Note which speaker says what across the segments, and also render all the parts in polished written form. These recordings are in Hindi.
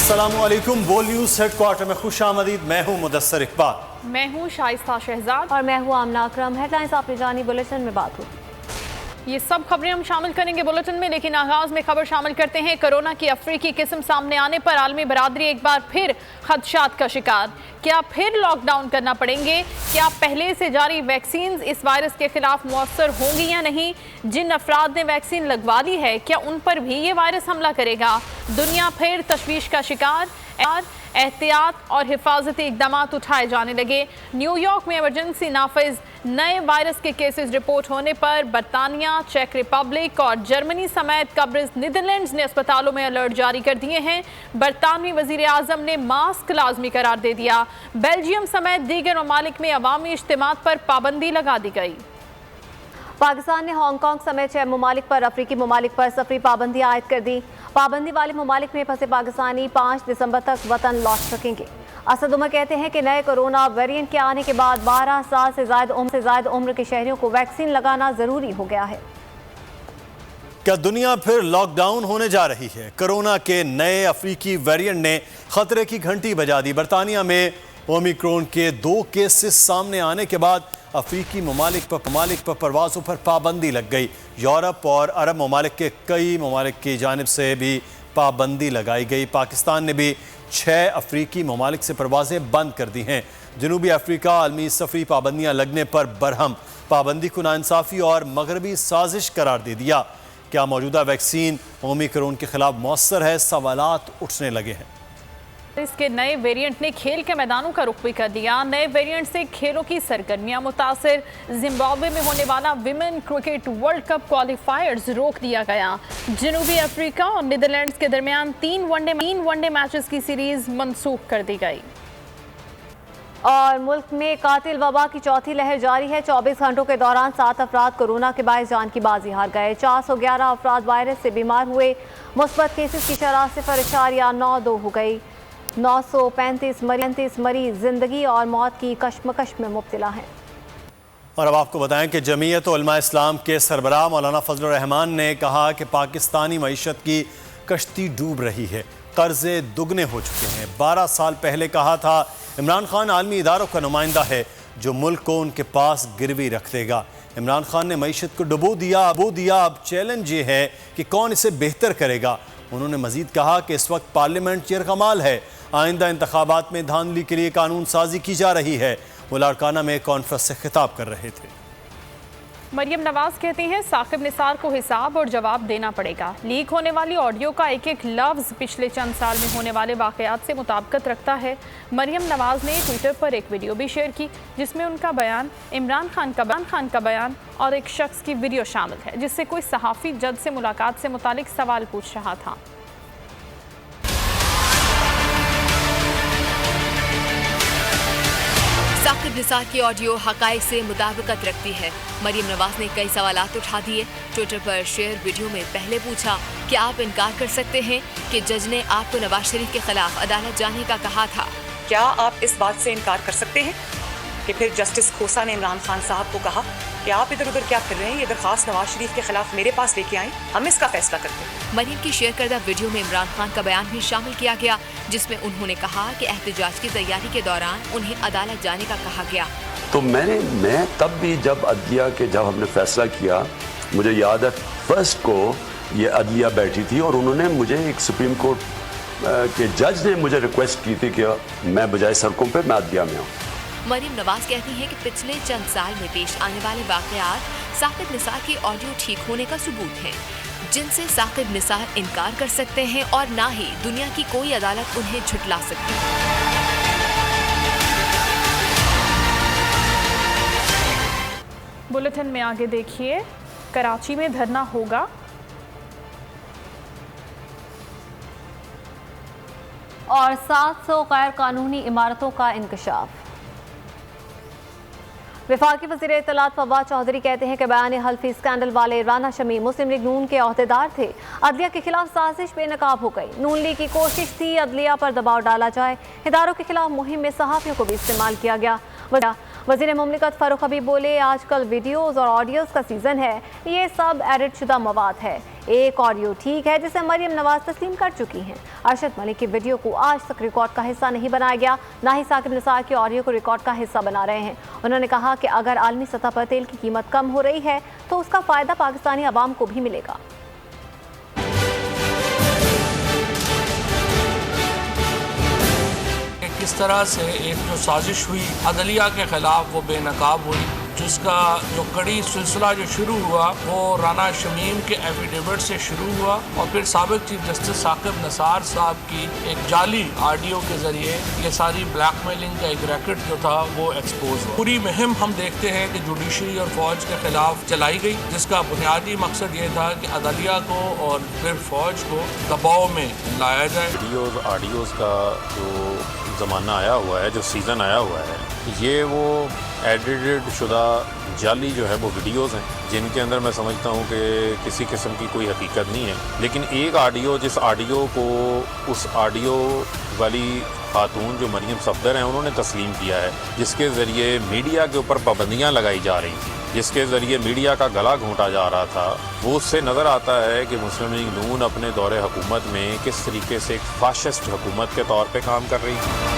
Speaker 1: अस्सलामुअलैकुम। बोल न्यूज़ हेडक्वार्टर में खुश आमदीद। मैं हूँ मुदस्सर इकबाल।
Speaker 2: मैं हूँ शाइस्ता शहजाद
Speaker 3: और मैं हूँ आमना अकरम। हेडलाइंस आपने जानी, बुलेटिन में बात होगी।
Speaker 2: ये सब खबरें हम शामिल करेंगे बुलेटिन में, लेकिन आगाज में खबर शामिल करते हैं। कोरोना की अफ्रीकी किस्म सामने आने पर आलमी बरादरी एक बार फिर खदशात का शिकार। क्या फिर लॉकडाउन करना पड़ेंगे? क्या पहले से जारी वैक्सीन इस वायरस के खिलाफ मौसर होंगी या नहीं? जिन अफराद ने वैक्सीन लगवा ली है, क्या उन पर भी ये वायरस हमला करेगा? दुनिया फिर तशवीश का शिकार। एहतियात और हिफाजती इकदाम उठाए जाने लगे। न्यूयॉर्क में इमरजेंसी नाफिज। नए वायरस के केसेस रिपोर्ट होने पर बरतानिया, चेक रिपब्लिक और जर्मनी समेत कब्रिज नीदरलैंड्स ने अस्पतालों में अलर्ट जारी कर दिए हैं। बरतानवी वजीर आजम ने मास्क लाजमी करार दे दिया। बेल्जियम समेत दीगर ममालिक में अवामी इज्तिमात पर पाबंदी लगा दी गई।
Speaker 3: पाकिस्तान ने हांगकांग समेत 6 ममालिक पर अफ्रीकी ममालिक पर सफरी पाबंदी आयद कर दी। पाबंदी वाले ममालिक में फंसे पाकिस्तानी 5 दिसंबर तक वतन लौट सकेंगे। असद उमर कहते हैं कि नए कोरोना वेरिएंट के आने के बाद 12 साल से ज्यादा उम्र के शहरियों को वैक्सीन लगाना जरूरी हो गया है।
Speaker 1: क्या दुनिया फिर लॉकडाउन होने जा रही है? कोरोना के नए अफ्रीकी वेरिएंट ने खतरे की घंटी बजा दी। बरतानिया में ओमिक्रॉन के 2 केसेस सामने आने के बाद अफ्रीकी ममालिक पर परवाज़ों पर पाबंदी लग गई। यूरोप और अरब ममालिक के कई ममालिक की जानिब से भी पाबंदी लगाई गई। पाकिस्तान ने भी 6 अफ्रीकी ममालिक से परवाज़ें बंद कर दी हैं। जनूबी अफ्रीका आलमी सफरी पाबंदियाँ लगने पर बरहम, पाबंदी को नाइंसाफ़ी और मगरबी साजिश करार दे दिया। क्या मौजूदा वैक्सीन ओमिक्रॉन के खिलाफ मौसर है? सवालात उठने लगे हैं।
Speaker 2: इसके नए वेरिएंट ने खेल के मैदानों का रुख भी कर दिया। नए वेरिएंट से खेलों की सरगर्मियां मुतासिर। जिम्बाब्वे में होने वाला विमेन क्रिकेट वर्ल्ड कप क्वालिफायर्स रोक दिया गया। जनूबी अफ्रीका और नीदरलैंड्स के दरमियान 3 वनडे मैचेस की सीरीज मनसूख कर दी गई।
Speaker 3: और मुल्क में कातिल वबा की चौथी लहर जारी है। 24 घंटों के दौरान 7 अफराद कोरोना के बायस जान की बाजी हार गए। 411 अफराद वायरस से बीमार हुए। मुस्बत केसेस की शरह 0.92 हो गई। 935 मरीज जिंदगी और मौत की कश्मकश में मुब्तला हैं।
Speaker 1: और अब आपको बताएं कि जमीयत उलमा इस्लाम के सरबराह मौलाना फजलुर रहमान ने कहा कि पाकिस्तानी मईशत की कश्ती डूब रही है, कर्जे दुगने हो चुके हैं। 12 साल पहले कहा था इमरान खान आलमी इदारों का नुमाइंदा है जो मुल्क को उनके पास गिरवी रख देगा। इमरान खान ने मईशत को डुबो दिया। अब चैलेंज ये है कि कौन इसे बेहतर करेगा। उन्होंने मजीद कहा कि इस वक्त पार्लियामेंट यरगमाल है। आइंदा इंतखाबात में धांधली के लिए कानून साजी की जा रही है। वो लाड़काना में कॉन्फ्रेंस से खिताब कर रहे थे।
Speaker 2: मरियम नवाज कहती हैं साकिब निसार को हिसाब और जवाब देना पड़ेगा। लीक होने वाली ऑडियो का एक एक लफ्ज़ पिछले चंद साल में होने वाले वाक़यात से मुताबिकत रखता है। मरियम नवाज ने ट्विटर पर एक वीडियो भी शेयर की जिसमें उनका बयान, इमरान खान का बयान और एक शख्स की वीडियो शामिल है जिससे कोई सहाफ़ी जज से मुलाकात से मुतालिक सवाल पूछ रहा था।
Speaker 4: साकिब निसार की ऑडियो हकाइक से मुताबिकत रखती है। मरियम नवाज ने कई सवालात उठा दिए। ट्विटर पर शेयर वीडियो में पहले पूछा कि आप इनकार कर सकते हैं कि जज ने आपको नवाज शरीफ के खिलाफ अदालत जाने का कहा था।
Speaker 5: क्या आप इस बात से इनकार कर सकते हैं कि फिर जस्टिस खोसा ने इमरान खान साहब को कहा कि आप इधर उधर क्या फिर रहे हैं, ये दरखास्त नवाज शरीफ के खिलाफ मेरे पास लेके आए, हम इसका फैसला करते हैं।
Speaker 4: मरियम की शेयर करदा वीडियो में इमरान खान का बयान भी शामिल किया गया जिसमें उन्होंने कहा कि एहतजाज की तैयारी के दौरान उन्हें अदालत जाने का कहा गया।
Speaker 6: तो मैं तब भी जब हमने फैसला किया, मुझे याद है फर्स्ट को ये अदलिया बैठी थी और उन्होंने मुझे एक सुप्रीम कोर्ट के जज ने मुझे रिक्वेस्ट की थी कि मैं बजाय सड़कों पर मैं अदलिया में आऊँ।
Speaker 4: मरियम नवाज कहती हैं कि पिछले चंद साल में पेश आने वाले वाक़यात साकिब निसार की ऑडियो ठीक होने का सबूत है जिनसे साकिब निसार इनकार कर सकते हैं और ना ही दुनिया की कोई अदालत उन्हें झुठला सकती है।
Speaker 2: बुलेटिन में आगे देखिए, कराची में धरना होगा।
Speaker 3: और 700 गैर कानूनी इमारतों का इंकशाफ। वफाकी वज़ीर इत्तलात फवाद चौधरी कहते हैं कि बयान हल्फी स्कैंडल वाले राना शमी मुस्लिम लीग नून के अहदेदार थे। अदलिया के खिलाफ साजिश बेनकाब हो गई। नून लीग की कोशिश थी अदलिया पर दबाव डाला जाए। इदारों के खिलाफ मुहिम में सहाफ़ियों को भी इस्तेमाल किया गया। वज़ीर मुमलिकत फ़ारूक हबीब बोले, आजकल वीडियोस और ऑडियोज़ का सीज़न है, ये सब एडिट शुदा मवाद है। एक ऑडियो ठीक है जिसे मरियम नवाज तस्लीम कर चुकी हैं। अरशद मलिक की वीडियो को आज तक रिकॉर्ड का हिस्सा नहीं बनाया गया, ना ही साकिब निसार की ऑडियो को रिकॉर्ड का हिस्सा बना रहे हैं। उन्होंने कहा कि अगर आलमी सतह पर तेल की कीमत कम हो रही है तो उसका फ़ायदा पाकिस्तानी अवाम को भी मिलेगा।
Speaker 7: किस तरह से एक जो साजिश हुई अदलिया के खिलाफ वो बेनकाब हुई, जिसका जो कड़ी सिलसिला जो शुरू हुआ वो राना शमीम के एफिडेविट से शुरू हुआ और फिर साबिक चीफ जस्टिस साकिब निसार साहब की एक जाली ऑडियो के ज़रिए ये सारी ब्लैकमेलिंग का एक रैकेट जो था वो एक्सपोज हुआ। पूरी मुहिम हम देखते हैं कि जुडिशरी और फौज के खिलाफ चलाई गई, जिसका बुनियादी मकसद ये था कि अदलिया को और फिर फौज को दबाव में लाया जाए।
Speaker 8: वीडियोज़ ऑडियोज़ का जो ज़माना आया हुआ है, जो सीज़न आया हुआ है, ये वो एडिटेड शुदा जाली जो है वो वीडियोज़ हैं जिनके अंदर मैं समझता हूँ कि किसी किस्म की कोई हकीकत नहीं है। लेकिन एक ऑडियो, जिस ऑडियो को उस ऑडियो वाली खातून जो मरियम सफदर हैं उन्होंने तस्लीम किया है, जिसके ज़रिए मीडिया के ऊपर पाबंदियाँ लगाई जा रही थी, जिसके ज़रिए मीडिया का गला घोंटा जा रहा था, वो उससे नज़र आता है कि मुस्लिम लीग नून अपने दौरे हुकूमत में किस तरीके से एक फाशिस्ट हुकूमत के तौर पर काम कर रही थी।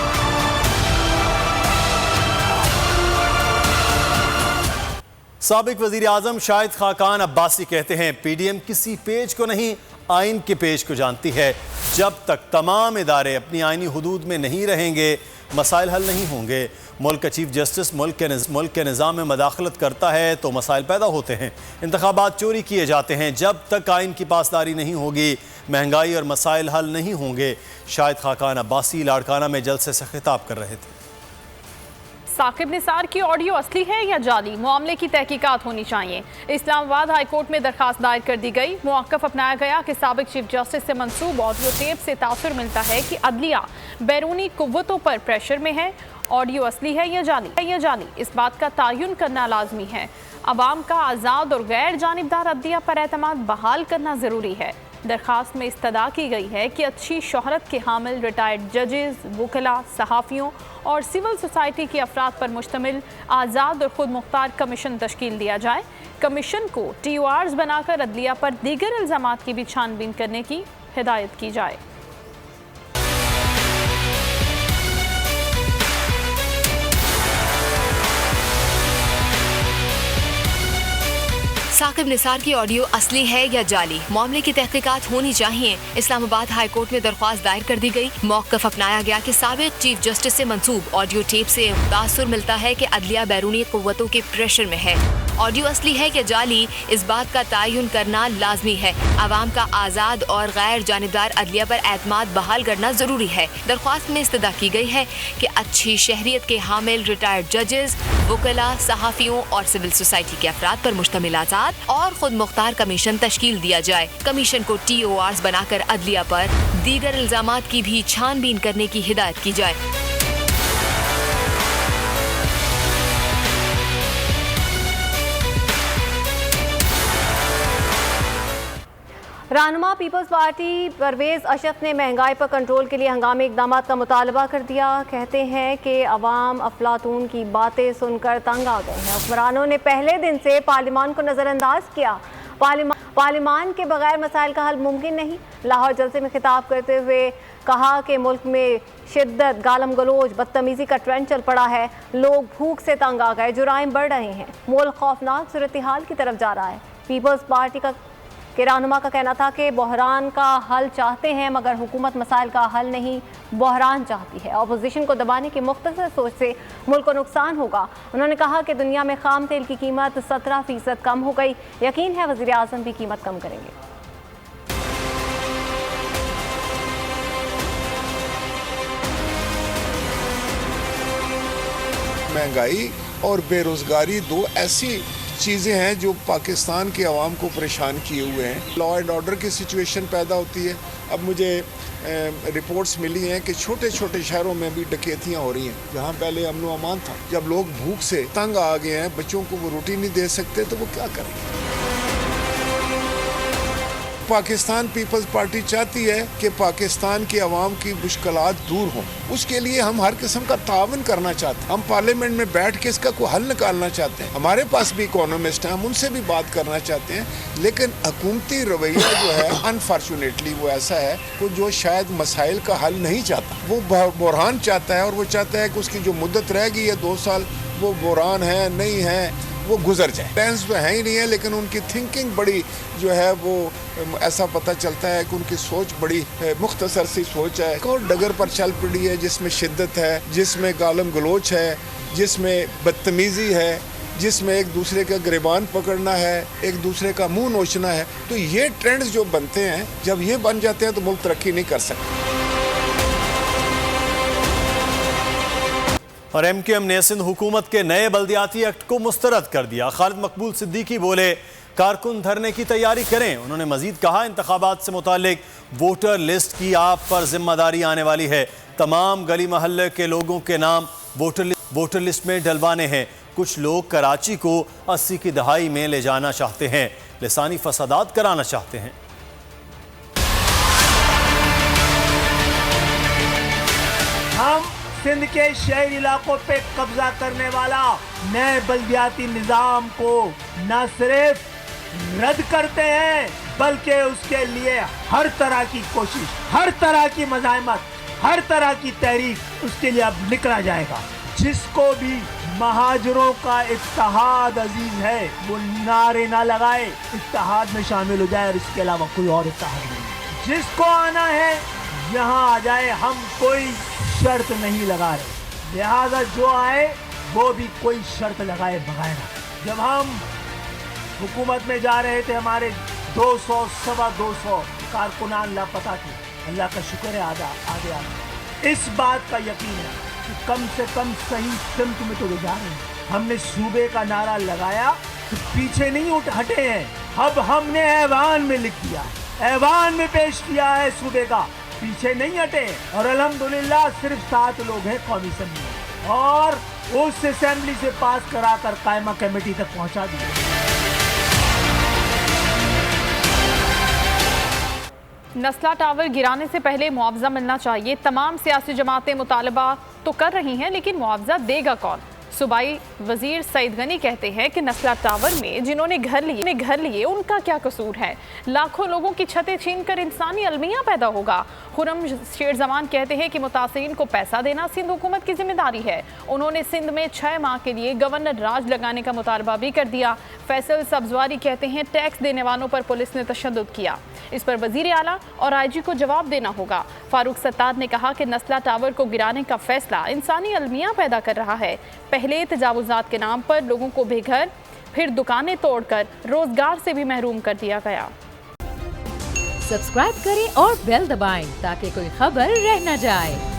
Speaker 1: साबिक वजीर आजम शाहिद खाकान अब्बासी कहते हैं, PDM किसी पेज को नहीं आइन के पेज को जानती है। जब तक तमाम इदारे अपनी आइनी हुदूद में नहीं रहेंगे मसाइल हल नहीं होंगे। मुल्क का चीफ जस्टिस मुल्क के निज़ाम में मदाखलत करता है तो मसाइल पैदा होते हैं, इंतखाबात चोरी किए जाते हैं। जब तक आइन की पासदारी नहीं होगी महंगाई और मसाइल हल नहीं होंगे। शाहिद खाकान अब्बासी लाड़काना में जलसे से खिताब कर रहे थे।
Speaker 2: साकिब निसार की ऑडियो असली है या जाली, मामले की तहकीकात होनी चाहिए। इस्लामाबाद हाई कोर्ट में दरखास्त दायर कर दी गई। मौक़िफ़ अपनाया गया कि साबिक चीफ जस्टिस से मंसूब ऑडियो टेप से तासुर मिलता है कि अदलिया बैरूनी कुव्वतों पर प्रेशर में है। ऑडियो असली है या जाली, इस बात का तयन करना लाजमी है। अवाम का आज़ाद और गैर जानिबदार अदलिया पर एतमाद बहाल करना ज़रूरी है। दरखास्त में इस्तदा की गई है कि अच्छी शोहरत के हामिल रिटायर्ड जजेस, वकला, सहाफ़ियों और सिविल सोसाइटी के अफराद पर मुश्तमिल आज़ाद और खुद मुख्तार कमीशन तश्कील दिया जाए। कमीशन को TORs बनाकर अदलिया पर दीगर इल्ज़ामात की भी छानबीन करने की हिदायत की जाए।
Speaker 4: साकिब निसार की ऑडियो असली है या जाली, मामले की तहकीकात होनी चाहिए। इस्लामाबाद हाई कोर्ट में दरख्वास्त दायर कर दी गई। मौक़िफ़ अपनाया गया कि साबिक चीफ जस्टिस से मंसूब ऑडियो टेप से तासुर मिलता है कि अदलिया बैरूनी कुव्वतों के प्रेशर में है। ऑडियो असली है या जाली, इस बात का तयन करना लाजमी है। आवाम का आज़ाद और गैर जानिबदार अदलिया पर एतमाद बहाल करना ज़रूरी है। दरख्वास्त में इस्तदा की गई है कि अच्छी शहरियत के हामिल रिटायर्ड जजेस, वकला, सहाफ़ियों और सिविल सोसाइटी के अफराद पर मुश्तमिल आज़ाद और खुद मुख्तार कमीशन तश्कील दिया जाए। कमीशन को TORs बनाकर अदलिया पर दीगर इल्ज़ामात की भी छानबीन करने की हिदायत की जाए।
Speaker 3: रहनुमा पीपल्स पार्टी परवेज़ अशरफ ने महंगाई पर कंट्रोल के लिए हंगामी इकदाम का मुतालबा कर दिया। कहते हैं कि अवाम अफलातून की बातें सुनकर तंग आ गए हैं। हुक्मरानों ने पहले दिन से पार्लियामान को नज़रअंदाज किया। पार्लियामान के बगैर मसाइल का हल मुमकिन नहीं। लाहौर जलसे में खिताब करते हुए कहा कि मुल्क में शिद्दत, गालम गलोच, बदतमीज़ी का ट्रेंड चल पड़ा है। लोग भूख से तंग आ गए, जुराइम बढ़ रहे हैं, मुल्क खौफनाक सूरत हाल की तरफ जा रहा है। पीपल्स पार्टी के रहनुमा का कहना था कि बहरान का हल चाहते हैं मगर हुकूमत मसाइल का हल नहीं, बहरान चाहती है। अपोजिशन को दबाने की मुख्तसर सोच से मुल्क को नुकसान होगा। उन्होंने कहा कि दुनिया में खाम तेल की कीमत 17% कम हो गई। यकीन है वज़ीर आज़म भी कीमत कम करेंगे।
Speaker 9: महंगाई और बेरोजगारी दो ऐसी चीज़ें हैं जो पाकिस्तान के अवाम को परेशान किए हुए हैं। लॉ एंड ऑर्डर की सिचुएशन पैदा होती है। अब मुझे रिपोर्ट्स मिली हैं कि छोटे छोटे शहरों में भी डकैतियाँ हो रही हैं जहाँ पहले अमन व अमान था। जब लोग भूख से तंग आ गए हैं, बच्चों को वो रोटी नहीं दे सकते तो वो क्या करेंगे। पाकिस्तान पीपल्स पार्टी चाहती है कि पाकिस्तान की आवाम की मुश्किलात दूर हों। उसके लिए हम हर किस्म का तावन करना चाहते हैं। हम पार्लियामेंट में बैठ के इसका कोई हल निकालना चाहते हैं। हमारे पास भी इकोनॉमिस्ट हैं, हम उनसे भी बात करना चाहते हैं, लेकिन हुकूमती रवैया जो है अनफॉर्चुनेटली वो ऐसा है वो जो शायद मसाइल का हल नहीं चाहता, वो बुरहान चाहता है, और वो चाहता है कि उसकी जो मुद्दत रह गई है 2 साल, वो बुरहान है नहीं है वो गुजर जाए। प्लान्स तो है ही नहीं है, लेकिन उनकी थिंकिंग बड़ी जो है वो ऐसा पता चलता है कि उनकी सोच बड़ी मुख्तसर सी सोच है और डगर पर चल पड़ी है, जिसमें शिद्दत है, जिसमें गालम गलोच है, जिसमें बदतमीज़ी है, जिसमें एक दूसरे का गिरबान पकड़ना है, एक दूसरे का मुंह नोचना है। तो ये ट्रेंड्स जो बनते हैं, जब ये बन जाते हैं तो मुल्क तरक्की नहीं कर सकता।
Speaker 1: और MQM ने सिंध हुकूमत के नए बल्दियाती एक्ट को मुस्तरद कर दिया। खालिद मकबूल सिद्दीकी बोले कारकुन धरने की तैयारी करें। उन्होंने मजीद कहा इंतखाबात से मुतालिक वोटर लिस्ट की आप पर जिम्मेदारी आने वाली है। तमाम गली महल्ले के लोगों के नाम वोटर लिस्ट में डलवाने हैं। कुछ लोग कराची को 80 की दहाई में ले जाना चाहते हैं, लिसानी फसादात कराना चाहते हैं।
Speaker 10: हम सिंध के शहरी इलाकों पे कब्जा करने वाला नए बल्दियाती निज़ाम को न सिर्फ रद्द करते हैं, बल्कि उसके लिए हर तरह की कोशिश, हर तरह की मज़ाहमत, हर तरह की तहरीक उसके लिए अब निकला जाएगा। जिसको भी महाजरों का इत्तेहाद अजीज है वो नारे ना लगाए, इत्तेहाद में शामिल हो जाए और इसके अलावा कोई और इत्तेहाद नहीं। जिसको आना है यहाँ आ जाए, हम कोई शर्त नहीं लगा रहे, लिहाजा जो आए वो भी कोई शर्त लगाए बगैर। जब हम हुकूमत में जा रहे थे हमारे 200 सवा 200 कारकुनान लापता थे। अल्लाह का शुक्र है आगे इस बात का यकीन है कि कम से कम सही सिमत में तो ले जा रहे हैं। हमने सूबे का नारा लगाया तो पीछे नहीं हटे हैं। अब हमने ऐवान में लिख दिया, ऐवान में पेश किया है सूबे का, पीछे नहीं हटे। और अल्हम्दुलिल्लाह सिर्फ 7 लोग हैं कौमी असेंबली में, और उस असेंबली से पास कराकर कायमा कमेटी तक पहुंचा दिया।
Speaker 2: नस्ला टावर गिराने से पहले मुआवजा मिलना चाहिए। तमाम सियासी जमातें मुतालबा तो कर रही हैं, लेकिन मुआवजा देगा कौन? सूबाई वजीर सईद गनी कहते हैं कि नस्ला टावर में जिन्होंने घर लिए उनका क्या कसूर है? लाखों लोगों की छतें छीनकर इंसानी अलमिया पैदा होगा। खुरम शेर जमान कहते हैं कि मुतासिरीन को पैसा देना सिंध हुकूमत की जिम्मेदारी है। उन्होंने सिंध में 6 माह के लिए गवर्नर राज लगाने का मुतालबा भी कर दिया। फैसल सब्जवारी कहते हैं टैक्स देने वालों पर पुलिस ने तशद्दुद किया, इस पर वजीर आला और IG को जवाब देना होगा। फारूक सत्तार ने कहा कि नस्ला टावर को गिराने का फैसला इंसानी अलमिया पैदा कर रहा है। पहले तजावुजात के नाम पर लोगों को बेघर, फिर दुकानें तोड़कर रोजगार से भी महरूम कर दिया गया।
Speaker 11: सब्सक्राइब करें और बेल दबाएं ताकि कोई खबर रह न जाए।